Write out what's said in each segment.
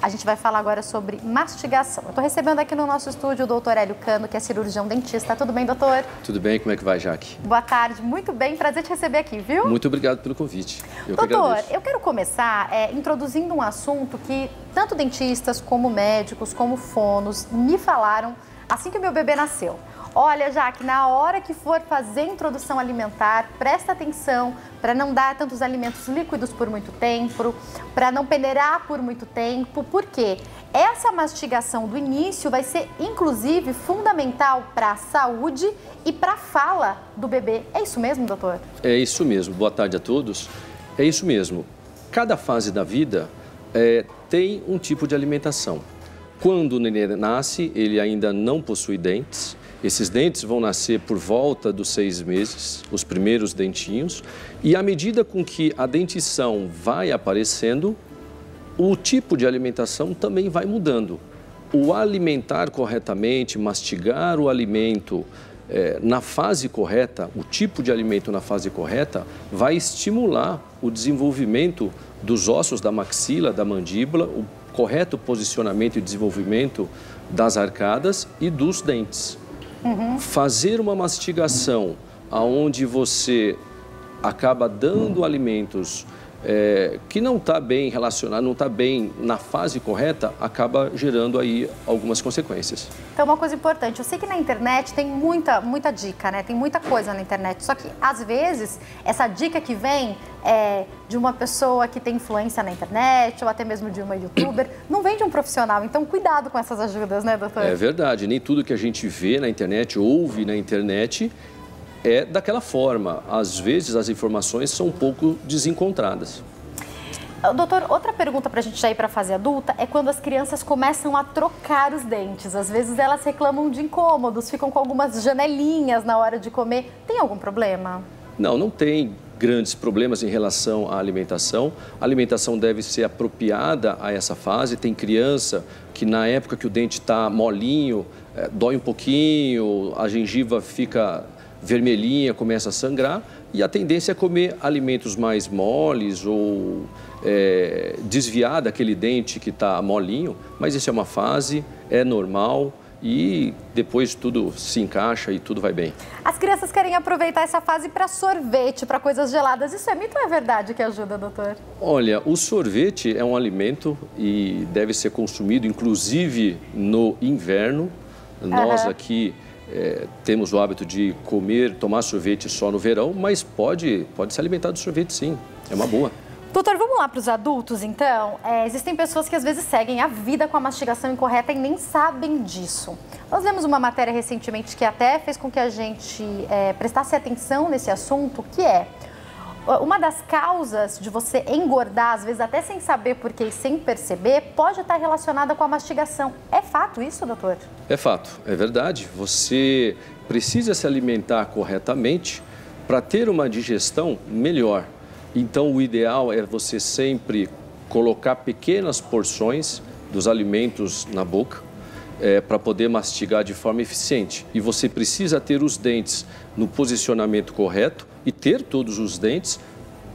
A gente vai falar agora sobre mastigação. Eu estou recebendo aqui no nosso estúdio o doutor Hélio Cano, que é cirurgião dentista. Tudo bem, doutor? Tudo bem, como é que vai, Jaque? Boa tarde, muito bem, prazer te receber aqui, viu? Muito obrigado pelo convite. Doutor, eu quero começar introduzindo um assunto que tanto dentistas como médicos, como fonos, me falaram assim que o meu bebê nasceu. Olha, Jaque, na hora que for fazer a introdução alimentar, presta atenção para não dar tantos alimentos líquidos por muito tempo, para não peneirar por muito tempo, porque essa mastigação do início vai ser, inclusive, fundamental para a saúde e para a fala do bebê. É isso mesmo, doutor? É isso mesmo. Boa tarde a todos. É isso mesmo. Cada fase da vida tem um tipo de alimentação. Quando o nenê nasce, ele ainda não possui dentes. Esses dentes vão nascer por volta dos 6 meses, os primeiros dentinhos, e à medida com que a dentição vai aparecendo, o tipo de alimentação também vai mudando. O alimentar corretamente, mastigar o alimento na fase correta, o tipo de alimento na fase correta, vai estimular o desenvolvimento dos ossos da maxila, da mandíbula, o correto posicionamento e desenvolvimento das arcadas e dos dentes. Fazer uma mastigação onde você acaba dando alimentos que não está bem relacionado, não está bem na fase correta, acaba gerando aí algumas consequências. Então, uma coisa importante, eu sei que na internet tem muita dica, né? Tem muita coisa na internet, só que às vezes essa dica que vem de uma pessoa que tem influência na internet ou até mesmo de uma youtuber, não vem de um profissional, então cuidado com essas ajudas, né, doutor? É verdade, nem tudo que a gente vê na internet, ouve na internet, é daquela forma. Às vezes as informações são um pouco desencontradas. Doutor, outra pergunta para a gente já ir para a fase adulta é quando as crianças começam a trocar os dentes. Às vezes elas reclamam de incômodos, ficam com algumas janelinhas na hora de comer. Tem algum problema? Não, não tem grandes problemas em relação à alimentação. A alimentação deve ser apropriada a essa fase. Tem criança que na época que o dente está molinho, dói um pouquinho, a gengiva fica vermelhinha, começa a sangrar, e a tendência é comer alimentos mais moles ou desviar daquele dente que está molinho, mas isso é uma fase, é normal e depois tudo se encaixa e tudo vai bem. As crianças querem aproveitar essa fase para sorvete, para coisas geladas. Isso é mito ou é verdade que ajuda, doutor? Olha, o sorvete é um alimento e deve ser consumido inclusive no inverno. Nós aqui temos o hábito de tomar sorvete só no verão, mas pode se alimentar do sorvete sim, é uma boa. Doutor, vamos lá para os adultos então? Existem pessoas que às vezes seguem a vida com a mastigação incorreta e nem sabem disso. Nós vimos uma matéria recentemente que até fez com que a gente prestasse atenção nesse assunto, que é uma das causas de você engordar, às vezes até sem saber porquê e sem perceber, pode estar relacionada com a mastigação. É fato isso, doutor? É fato, é verdade. Você precisa se alimentar corretamente para ter uma digestão melhor. Então, o ideal é você sempre colocar pequenas porções dos alimentos na boca para poder mastigar de forma eficiente. E você precisa ter os dentes no posicionamento correto e ter todos os dentes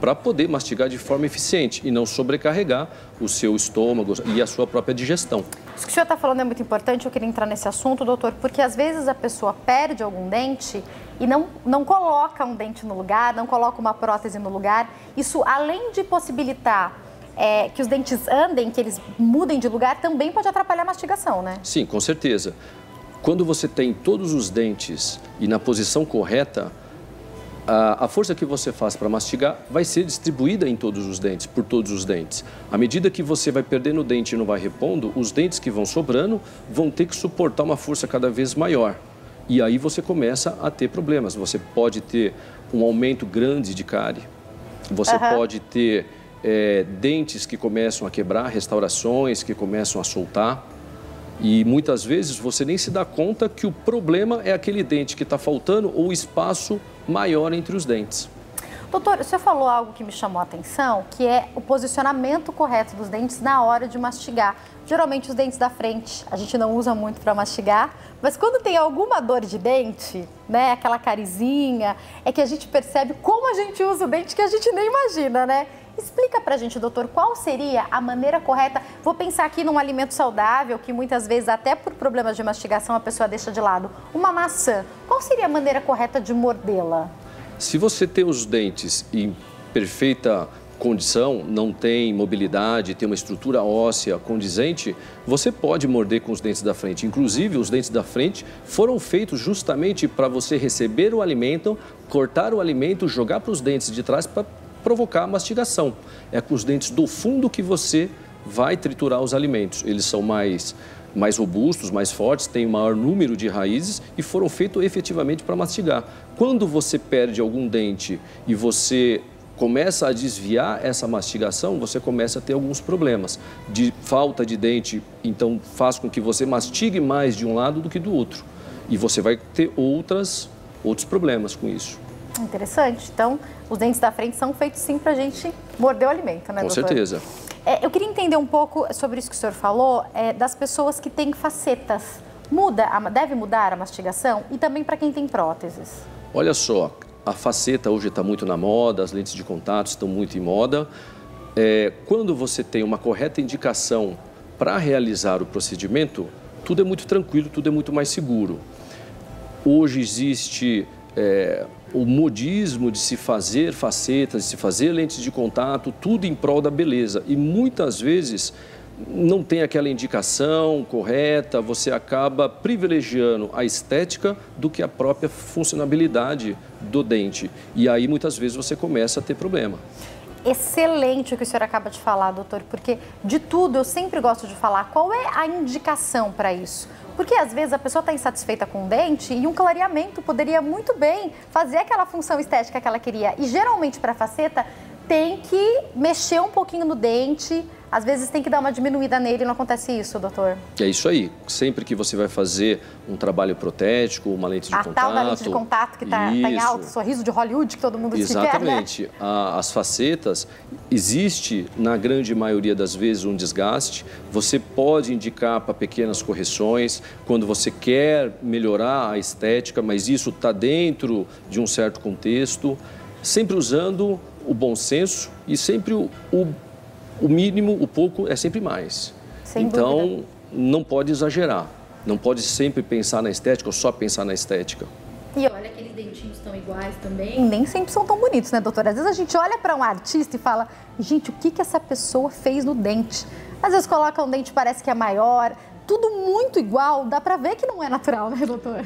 para poder mastigar de forma eficiente e não sobrecarregar o seu estômago e a sua própria digestão. Isso que o senhor está falando é muito importante, eu queria entrar nesse assunto, doutor, porque às vezes a pessoa perde algum dente e não coloca um dente no lugar, não coloca uma prótese no lugar. Isso, além de possibilitar que os dentes andem, que eles mudem de lugar, também pode atrapalhar a mastigação, né? Sim, com certeza. Quando você tem todos os dentes e na posição correta, a força que você faz para mastigar vai ser distribuída em todos os dentes, por todos os dentes. À medida que você vai perdendo o dente e não vai repondo, os dentes que vão sobrando vão ter que suportar uma força cada vez maior. E aí você começa a ter problemas. Você pode ter um aumento grande de cárie, você pode ter dentes que começam a quebrar, restaurações que começam a soltar. E muitas vezes você nem se dá conta que o problema é aquele dente que está faltando ou o espaço maior entre os dentes. Doutor, o senhor falou algo que me chamou a atenção, que é o posicionamento correto dos dentes na hora de mastigar. Geralmente os dentes da frente a gente não usa muito para mastigar, mas quando tem alguma dor de dente, né, aquela carizinha, é que a gente percebe como a gente usa o dente que a gente nem imagina, né? Explica pra gente, doutor, qual seria a maneira correta? Vou pensar aqui num alimento saudável, que muitas vezes, até por problemas de mastigação, a pessoa deixa de lado. Uma maçã. Qual seria a maneira correta de mordê-la? Se você tem os dentes em perfeita condição, não tem mobilidade, tem uma estrutura óssea condizente, você pode morder com os dentes da frente. Inclusive, os dentes da frente foram feitos justamente para você receber o alimento, cortar o alimento, jogar para os dentes de trás para provocar a mastigação. É com os dentes do fundo que você vai triturar os alimentos. Eles são mais robustos, mais fortes, têm um maior número de raízes e foram feitos efetivamente para mastigar. Quando você perde algum dente e você começa a desviar essa mastigação, você começa a ter alguns problemas de falta de dente, então faz com que você mastigue mais de um lado do que do outro. E você vai ter outros problemas com isso. Interessante. Então, os dentes da frente são feitos sim para a gente morder o alimento, né, doutor? Com certeza. Eu queria entender um pouco sobre isso que o senhor falou, das pessoas que têm facetas. Deve mudar a mastigação? E também para quem tem próteses? Olha só, a faceta hoje está muito na moda, as lentes de contato estão muito em moda. Quando você tem uma correta indicação para realizar o procedimento, tudo é muito tranquilo, tudo é muito mais seguro. Hoje existe o modismo de se fazer facetas, de se fazer lentes de contato, tudo em prol da beleza. E muitas vezes não tem aquela indicação correta, você acaba privilegiando a estética do que a própria funcionalidade do dente. E aí muitas vezes você começa a ter problema. Excelente o que o senhor acaba de falar, doutor, porque de tudo eu sempre gosto de falar qual é a indicação para isso. Porque às vezes a pessoa está insatisfeita com o dente e um clareamento poderia muito bem fazer aquela função estética que ela queria. E geralmente para a faceta tem que mexer um pouquinho no dente, às vezes tem que dar uma diminuída nele, não acontece isso, doutor? É isso aí. Sempre que você vai fazer um trabalho protético, uma lente de contato... A tal da lente de contato que está em alto, sorriso de Hollywood que todo mundo diz que quer, né? Exatamente. As facetas, existe na grande maioria das vezes um desgaste. Você pode indicar para pequenas correções quando você quer melhorar a estética, mas isso está dentro de um certo contexto, sempre usando o bom senso e sempre o mínimo, o pouco é sempre mais. Então, não pode exagerar. Não pode sempre pensar na estética ou só pensar na estética. E olha, aqueles dentinhos tão iguais também. Nem sempre são tão bonitos, né, doutora? Às vezes a gente olha para um artista e fala, gente, o que essa pessoa fez no dente? Às vezes coloca um dente, parece que é maior, tudo muito igual, dá para ver que não é natural, né, doutor?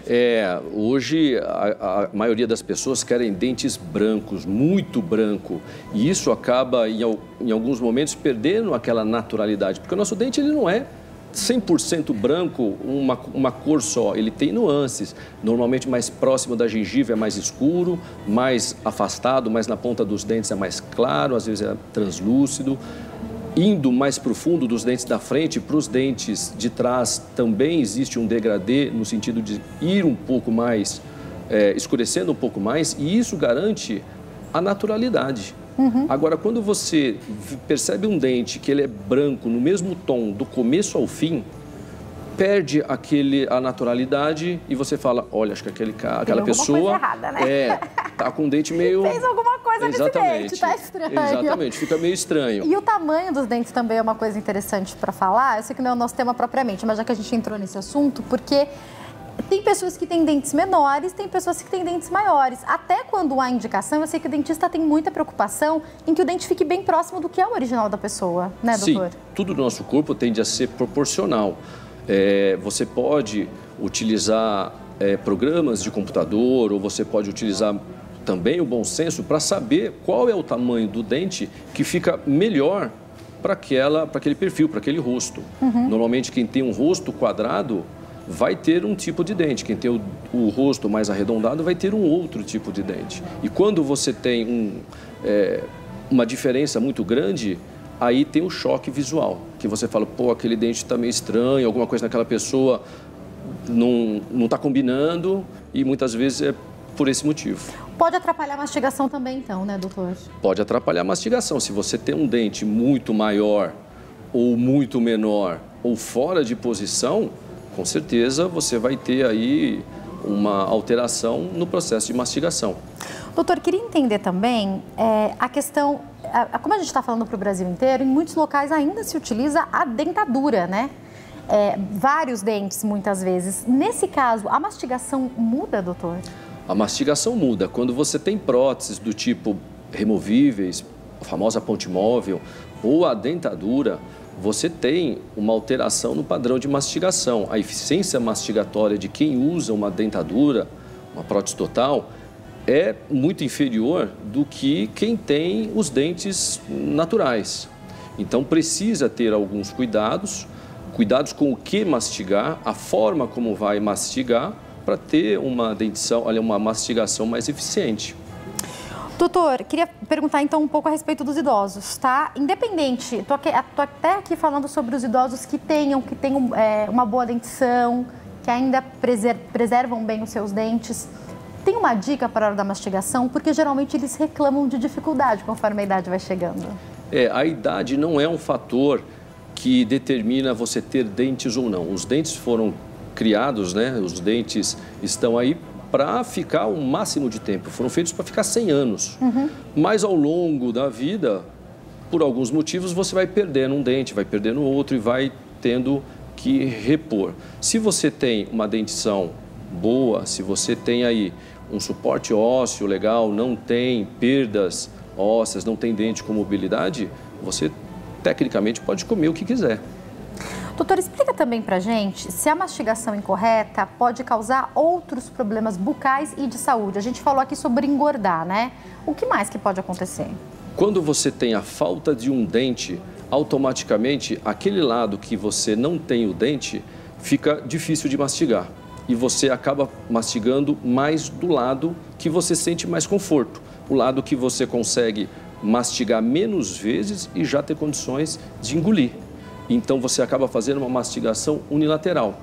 Hoje a maioria das pessoas querem dentes brancos, muito branco, e isso acaba em alguns momentos perdendo aquela naturalidade, porque o nosso dente ele não é 100% branco, uma cor só, ele tem nuances, normalmente mais próximo da gengiva é mais escuro, mais afastado, mais na ponta dos dentes é mais claro, às vezes é translúcido. Indo mais profundo dos dentes da frente para os dentes de trás também existe um degradê no sentido de ir um pouco mais, escurecendo um pouco mais, e isso garante a naturalidade. Agora, quando você percebe um dente que ele é branco no mesmo tom do começo ao fim, perde a naturalidade e você fala, olha, acho que aquela pessoa coisa errada, né? Tá com o dente meio... Fez alguma coisa nesse dente, tá estranho. Exatamente, fica meio estranho. E o tamanho dos dentes também é uma coisa interessante para falar. Eu sei que não é o nosso tema propriamente, mas já que a gente entrou nesse assunto, porque tem pessoas que têm dentes menores, tem pessoas que têm dentes maiores. Até quando há indicação, eu sei que o dentista tem muita preocupação em que o dente fique bem próximo do que é o original da pessoa, né, doutor? Sim, tudo do nosso corpo tende a ser proporcional. Você pode utilizar programas de computador ou você pode utilizar também o bom senso para saber qual é o tamanho do dente que fica melhor para aquele perfil, para aquele rosto. Normalmente quem tem um rosto quadrado vai ter um tipo de dente, quem tem o rosto mais arredondado vai ter um outro tipo de dente. E quando você tem uma diferença muito grande, aí tem o choque visual, que você fala, pô, aquele dente está meio estranho, alguma coisa naquela pessoa não está combinando, e muitas vezes é por esse motivo. Pode atrapalhar a mastigação também, então, né, doutor? Pode atrapalhar a mastigação. Se você tem um dente muito maior ou muito menor ou fora de posição, com certeza você vai ter aí uma alteração no processo de mastigação. Doutor, queria entender também a questão, como a gente está falando para o Brasil inteiro, em muitos locais ainda se utiliza a dentadura, né? Vários dentes, muitas vezes. Nesse caso, a mastigação muda, doutor? A mastigação muda. Quando você tem próteses do tipo removíveis, a famosa ponte móvel, ou a dentadura, você tem uma alteração no padrão de mastigação. A eficiência mastigatória de quem usa uma dentadura, uma prótese total, é muito inferior do que quem tem os dentes naturais. Então, precisa ter alguns cuidados com o que mastigar, a forma como vai mastigar, para ter uma dentição, uma mastigação mais eficiente. Doutor, queria perguntar então um pouco a respeito dos idosos, tá? Independente, tô até aqui falando sobre os idosos que tenham uma boa dentição, que ainda preservam bem os seus dentes. Tem uma dica para a hora da mastigação? Porque geralmente eles reclamam de dificuldade conforme a idade vai chegando. A idade não é um fator que determina você ter dentes ou não. Os dentes foram criados, né? Os dentes estão aí para ficar o máximo de tempo. Foram feitos para ficar 100 anos. Mas ao longo da vida, por alguns motivos, você vai perdendo um dente, vai perdendo outro e vai tendo que repor. Se você tem uma dentição boa, se você tem aí um suporte ósseo legal, não tem perdas ósseas, não tem dente com mobilidade, você tecnicamente pode comer o que quiser. Doutor, explica também pra gente se a mastigação incorreta pode causar outros problemas bucais e de saúde. A gente falou aqui sobre engordar, né? O que mais que pode acontecer? Quando você tem a falta de um dente, automaticamente aquele lado que você não tem o dente fica difícil de mastigar. E você acaba mastigando mais do lado que você sente mais conforto. O lado que você consegue mastigar menos vezes e já ter condições de engolir. Então, você acaba fazendo uma mastigação unilateral.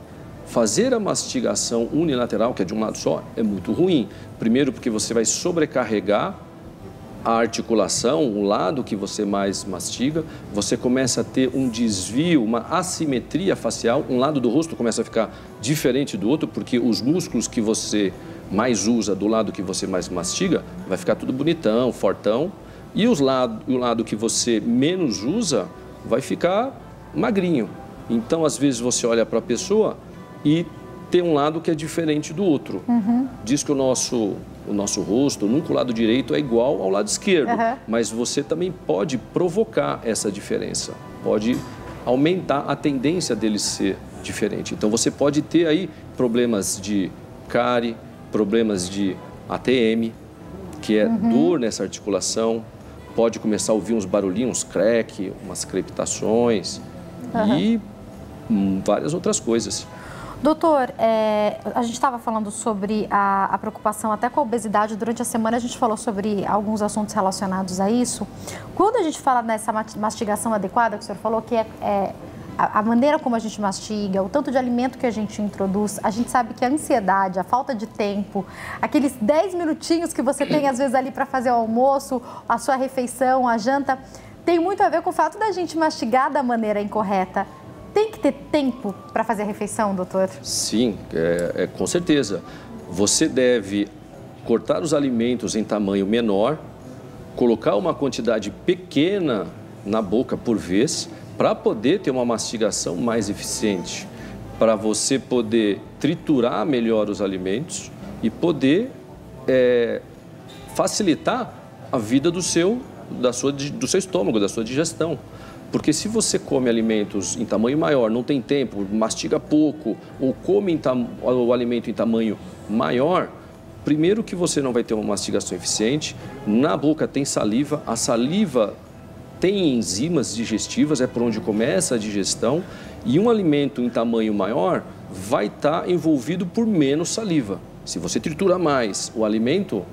Fazer a mastigação unilateral, que é de um lado só, é muito ruim. Primeiro, porque você vai sobrecarregar a articulação, o lado que você mais mastiga. Você começa a ter um desvio, uma assimetria facial. Um lado do rosto começa a ficar diferente do outro, porque os músculos que você mais usa do lado que você mais mastiga, vai ficar tudo bonitão, fortão. E o lado que você menos usa, vai ficar magrinho. Então, às vezes, você olha para a pessoa e tem um lado que é diferente do outro. Diz que o nosso rosto, nunca o lado direito é igual ao lado esquerdo. Mas você também pode provocar essa diferença. Pode aumentar a tendência dele ser diferente. Então, você pode ter aí problemas de cárie, problemas de ATM, que é dor nessa articulação. Pode começar a ouvir uns barulhinhos, uns crack, umas crepitações e várias outras coisas. Doutor, a gente estava falando sobre a preocupação até com a obesidade. Durante a semana a gente falou sobre alguns assuntos relacionados a isso. Quando a gente fala nessa mastigação adequada, que o senhor falou, que a maneira como a gente mastiga, o tanto de alimento que a gente introduz, a gente sabe que a ansiedade, a falta de tempo, aqueles 10 minutinhos que você tem às vezes ali para fazer o almoço, a sua refeição, a janta, tem muito a ver com o fato da gente mastigar da maneira incorreta. Tem que ter tempo para fazer a refeição, doutor? Sim, com certeza. Você deve cortar os alimentos em tamanho menor, colocar uma quantidade pequena na boca por vez, para poder ter uma mastigação mais eficiente, para você poder triturar melhor os alimentos e poder facilitar a vida do seu estômago, da sua digestão. Porque se você come alimentos em tamanho maior, não tem tempo, mastiga pouco, ou come o alimento em tamanho maior, primeiro que você não vai ter uma mastigação eficiente, na boca tem saliva, a saliva tem enzimas digestivas, é por onde começa a digestão, e um alimento em tamanho maior vai estar envolvido por menos saliva. Se você tritura mais o alimento,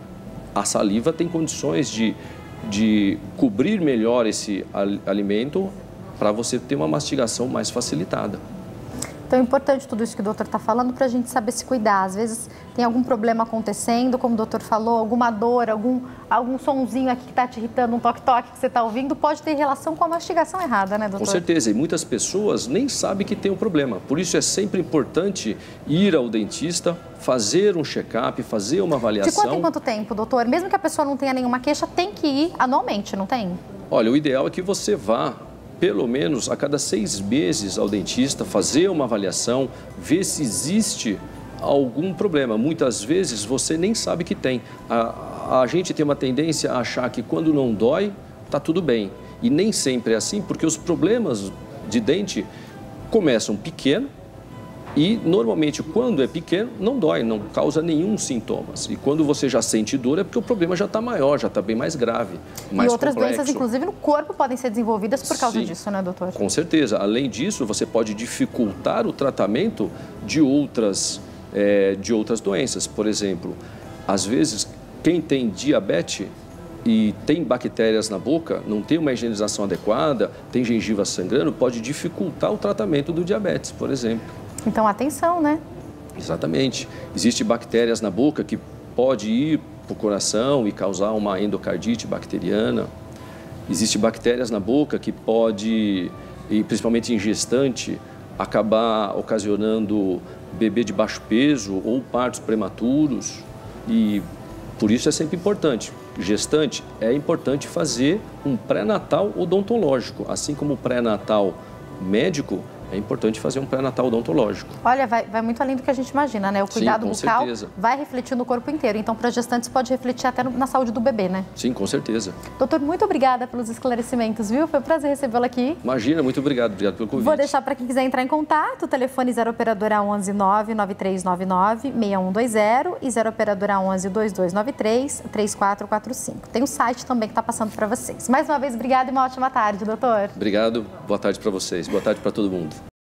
a saliva tem condições de cobrir melhor esse alimento para você ter uma mastigação mais facilitada. Então é importante tudo isso que o doutor está falando para a gente saber se cuidar. Às vezes tem algum problema acontecendo, como o doutor falou, alguma dor, algum sonzinho aqui que está te irritando, um toque-toque que você está ouvindo, pode ter relação com a mastigação errada, né, doutor? Com certeza, e muitas pessoas nem sabem que tem um problema. Por isso é sempre importante ir ao dentista, fazer um check-up, fazer uma avaliação. De quanto em quanto tempo, doutor? Mesmo que a pessoa não tenha nenhuma queixa, tem que ir anualmente, não tem? Olha, o ideal é que você vá pelo menos a cada 6 meses ao dentista, fazer uma avaliação, ver se existe algum problema. Muitas vezes você nem sabe que tem. A gente tem uma tendência a achar que quando não dói, está tudo bem. E nem sempre é assim, porque os problemas de dente começam pequeno e normalmente quando é pequeno não dói, não causa nenhum sintomas. E quando você já sente dor é porque o problema já está maior, já está bem mais grave, mais E outras complexo. doenças, inclusive no corpo, podem ser desenvolvidas por causa disso, né, doutor? Com certeza. Além disso, você pode dificultar o tratamento de outras doenças. Por exemplo, às vezes quem tem diabetes e tem bactérias na boca, não tem uma higienização adequada, tem gengiva sangrando, pode dificultar o tratamento do diabetes, por exemplo. Então, atenção, né? Exatamente. Existem bactérias na boca que pode ir para o coração e causar uma endocardite bacteriana. Existem bactérias na boca que pode, e principalmente em gestante, acabar ocasionando bebê de baixo peso ou partos prematuros. E por isso é sempre importante. Gestante, é importante fazer um pré-natal odontológico, assim como o pré-natal médico. É importante fazer um pré-natal odontológico. Olha, vai muito além do que a gente imagina, né? O cuidado bucal certeza. Vai refletir no corpo inteiro. Então, para gestantes, pode refletir até na saúde do bebê, né? Sim, com certeza. Doutor, muito obrigada pelos esclarecimentos, viu? Foi um prazer recebê-lo aqui. Imagina, muito obrigado. Obrigado pelo convite. Vou deixar para quem quiser entrar em contato, o telefone 0 operadora 11 99399 6120 e 0 operadora 11 2293 3445. Tem o site também que está passando para vocês. Mais uma vez, obrigada e uma ótima tarde, doutor. Obrigado. Boa tarde para vocês. Boa tarde para todo mundo.